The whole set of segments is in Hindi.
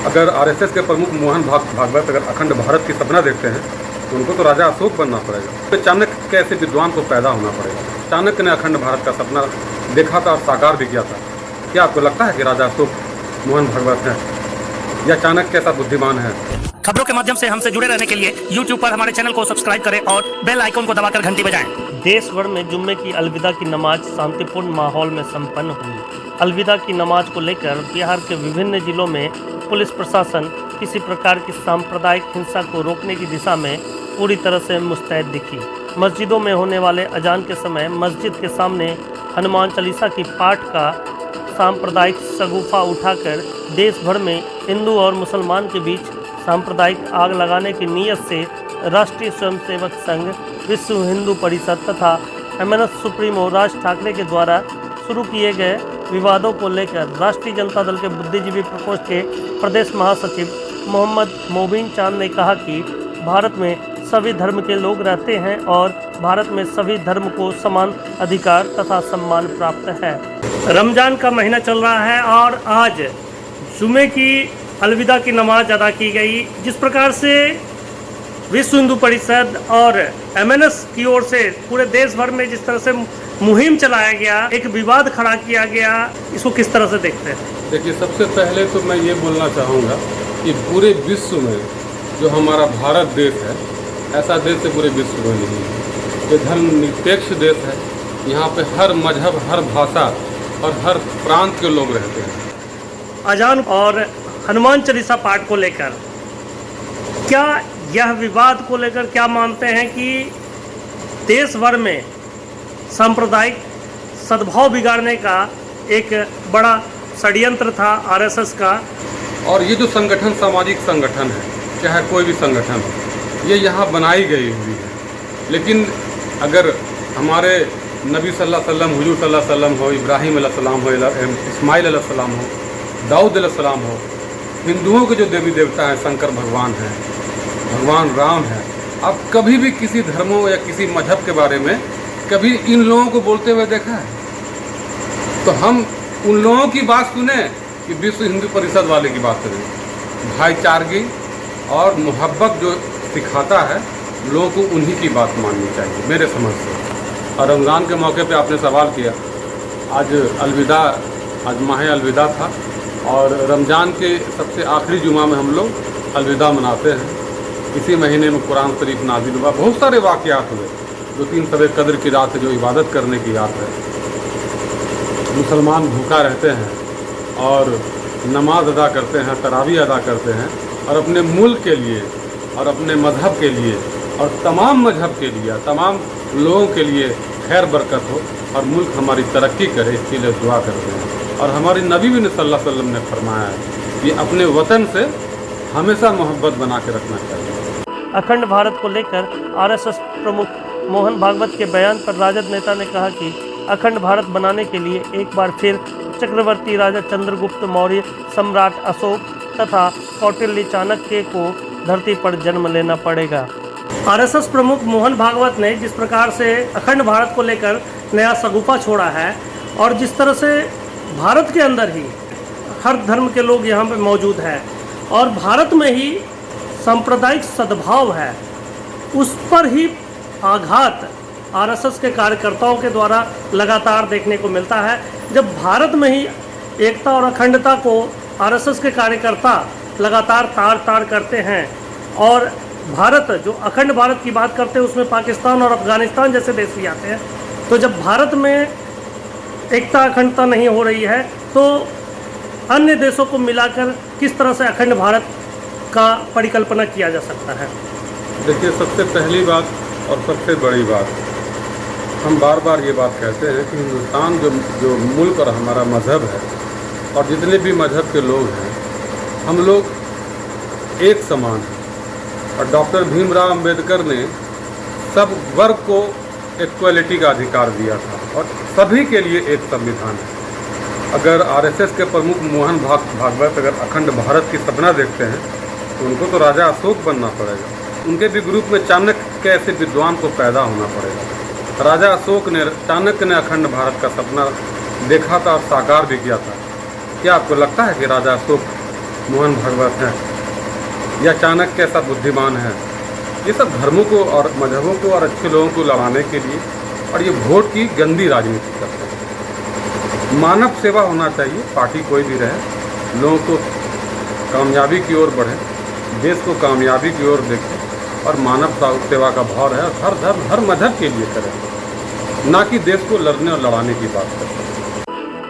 अगर आरएसएस के प्रमुख मोहन भागवत अगर अखंड भारत की सपना देखते हैं तो उनको तो राजा अशोक बनना पड़ेगा। तो चाणक्य कैसे विद्वान को पैदा होना पड़ेगा। चाणक्य ने अखंड भारत का सपना देखा था और साकार भी किया था। क्या आपको लगता है कि राजा अशोक मोहन भागवत है या चाणक्य कैसा बुद्धिमान है? खबरों के माध्यम से हमसे जुड़े रहने के लिए YouTube पर हमारे चैनल को सब्सक्राइब करें और बेल आइकन को दबाकर घंटी बजाएं। देश भर में जुम्मे की अलविदा की नमाज शांतिपूर्ण माहौल में संपन्न हुई। अलविदा की नमाज को लेकर बिहार के विभिन्न जिलों में पुलिस प्रशासन किसी प्रकार की सांप्रदायिक हिंसा को रोकने की दिशा में पूरी तरह से मुस्तैद दिखी। मस्जिदों में होने वाले अजान के समय मस्जिद के सामने हनुमान चालीसा की पाठ का सांप्रदायिक शगुफा उठाकर देश भर में हिंदू और मुसलमान के बीच सांप्रदायिक आग लगाने की नीयत से राष्ट्रीय स्वयंसेवक संघ, विश्व हिंदू परिषद तथा एमएनएस सुप्रीमो राज ठाकरे के द्वारा शुरू किए गए विवादों को लेकर राष्ट्रीय जनता दल के बुद्धिजीवी प्रकोष्ठ के प्रदेश महासचिव मोहम्मद मोबिन चांद ने कहा कि भारत में सभी धर्म के लोग रहते हैं और भारत में सभी धर्म को समान अधिकार तथा सम्मान प्राप्त है। रमजान का महीना चल रहा है और आज जुमे की अलविदा की नमाज अदा की गई। जिस प्रकार से विश्व हिंदू परिषद और एमएनएस की ओर से पूरे देश भर में जिस तरह से मुहिम चलाया गया, एक विवाद खड़ा किया गया, इसको किस तरह से देखते हैं? देखिए, सबसे पहले तो मैं ये बोलना चाहूँगा कि पूरे विश्व में जो हमारा भारत देश है, ऐसा देश है पूरे विश्व में नहीं है। ये धर्मनिरपेक्ष देश है। यहाँ पे हर मजहब, हर भाषा और हर प्रांत के लोग रहते हैं। अजान और हनुमान चालीसा पाठ को लेकर क्या यह विवाद को लेकर क्या मानते हैं कि देश भर में सांप्रदायिक सद्भाव बिगाड़ने का एक बड़ा षड्यंत्र था आरएसएस का? और ये जो संगठन सामाजिक संगठन है, चाहे कोई भी संगठन हो, ये यहाँ बनाई गई हुई है। लेकिन अगर हमारे नबी सल्लल्लाहु अलैहि वसल्लम, हुजूर सल्लल्लाहु अलैहि वसल्लम हो, इब्राहिम अलैहिस्सलाम हो, इस्माइल अलैहिस्सलाम हो, दाऊद अलैहिस्सलाम हो, हिंदुओं के जो देवी देवता हैं, शंकर भगवान हैं, भगवान राम हैं, अब कभी भी किसी धर्मों या किसी मजहब के बारे में कभी इन लोगों को बोलते हुए देखा है? तो हम उन लोगों की बात सुने कि विश्व हिंदू परिषद वाले की बात करें। भाईचारगी और मोहब्बत जो सिखाता है, लोगों को उन्हीं की बात माननी चाहिए मेरे समझ से। और रमज़ान के मौके पे आपने सवाल किया, आज अलविदा, आज माह अलविदा था और रमज़ान के सबसे आखिरी जुमा में हम लोग अलविदा मनाते हैं। इसी महीने में कुरान शरीफ नाजिल हुआ, बहुत सारे वाक़यात हुए। 2-3 शब कद्र की रात है जो इबादत करने की रात है। मुसलमान भूखा रहते हैं और नमाज अदा करते हैं, तरावीह अदा करते हैं और अपने मुल्क के लिए और अपने मजहब के लिए और तमाम मजहब के लिए, तमाम लोगों के लिए खैर बरकत हो और मुल्क हमारी तरक्की करे, इसके लिए दुआ करते हैं। और हमारे नबी भी सल्लल्लाहु अलैहि वसल्लम ने फरमाया है कि अपने वतन से हमेशा मोहब्बत बना के रखना चाहिए। अखंड भारत को लेकर आरएसएस प्रमुख मोहन भागवत के बयान पर राजद नेता ने कहा कि अखंड भारत बनाने के लिए एक बार फिर चक्रवर्ती राजा चंद्रगुप्त मौर्य, सम्राट अशोक तथा कौटिल्य चाणक्य को धरती पर जन्म लेना पड़ेगा। आरएसएस प्रमुख मोहन भागवत ने जिस प्रकार से अखंड भारत को लेकर नया शगुफा छोड़ा है और जिस तरह से भारत के अंदर ही हर धर्म के लोग यहाँ पे मौजूद हैं और भारत में ही सांप्रदायिक सद्भाव है, उस पर ही आघात आरएसएस के कार्यकर्ताओं के द्वारा लगातार देखने को मिलता है। जब भारत में ही एकता और अखंडता को आरएसएस के कार्यकर्ता लगातार ताड़ करते हैं और भारत जो अखंड भारत की बात करते हैं उसमें पाकिस्तान और अफगानिस्तान जैसे देश भी आते हैं, तो जब भारत में एकता अखंडता नहीं हो रही है तो अन्य देशों को मिलाकर किस तरह से अखंड भारत का परिकल्पना किया जा सकता है? देखिए, सबसे पहली बात और सबसे बड़ी बात, हम बार बार ये बात कहते हैं कि हिंदुस्तान जो मुल्क और हमारा मज़हब है और जितने भी मज़हब के लोग हैं, हम लोग एक समान हैं। और डॉक्टर भीमराव अंबेडकर ने सब वर्ग को इक्वलिटी का अधिकार दिया था और सभी के लिए एक संविधान है। अगर आरएसएस के प्रमुख मोहन भागवत अगर अखंड भारत की सपना देखते हैं तो उनको तो राजा अशोक बनना पड़ेगा। उनके भी ग्रुप में चाणक्य कैसे विद्वान को पैदा होना पड़ेगा। राजा अशोक ने, चाणक्य ने अखंड भारत का सपना देखा था और साकार भी किया था। क्या आपको लगता है कि राजा अशोक मोहन भागवत है या चाणक्य ऐसा बुद्धिमान है, ये सब धर्मों को और मजहबों को और अच्छे लोगों को लड़ाने के लिए और ये वोट की गंदी राजनीति करते हैं। मानव सेवा होना चाहिए, पार्टी कोई भी रहे, लोगों को कामयाबी की ओर बढ़े, देश को कामयाबी की ओर देखें और मानव सेवा का भाव है, हर धर्म हर मजहब के लिए करें, ना कि देश को लड़ने और लड़ाने की बात करें।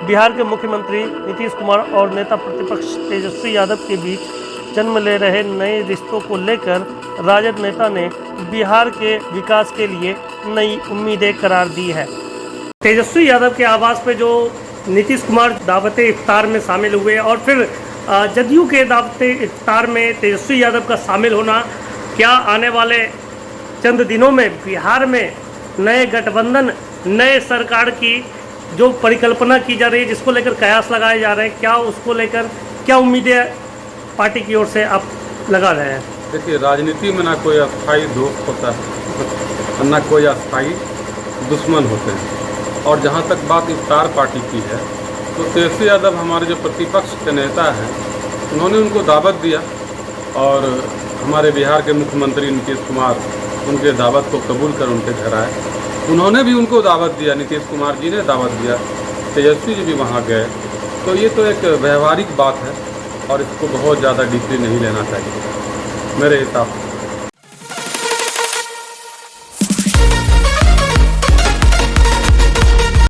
बिहार के मुख्यमंत्री नीतीश कुमार और नेता प्रतिपक्ष तेजस्वी यादव के बीच जन्म ले रहे नए रिश्तों को लेकर राजद नेता ने बिहार के विकास के लिए नई उम्मीदें करार दी है। तेजस्वी यादव के आवास पे जो नीतीश कुमार दावत इफ्तार में शामिल हुए और फिर जदयू के दावत इफ्तार में तेजस्वी यादव का शामिल होना, क्या आने वाले चंद दिनों में बिहार में नए गठबंधन, नए सरकार की जो परिकल्पना की जा रही है, जिसको लेकर कयास लगाए जा रहे हैं, क्या उसको लेकर क्या उम्मीदें पार्टी की ओर से आप लगा रहे हैं? देखिए, राजनीति में ना कोई अस्थायी दोस्त होता है, ना कोई अस्थायी दुश्मन होते हैं। और जहाँ तक बात इफ्तार पार्टी की है, तो तेजस्वी यादव हमारे जो प्रतिपक्ष के नेता हैं, उन्होंने उनको दावत दिया और हमारे बिहार के मुख्यमंत्री नीतीश कुमार उनके दावत को कबूल कर उनके घर आए। उन्होंने भी उनको दावत दिया, नीतीश कुमार जी ने दावत दिया, तेजस्वी जी भी वहाँ गए। तो ये तो एक व्यवहारिक बात है और इसको बहुत ज़्यादा डीपली नहीं लेना चाहिए मेरे हिसाब से।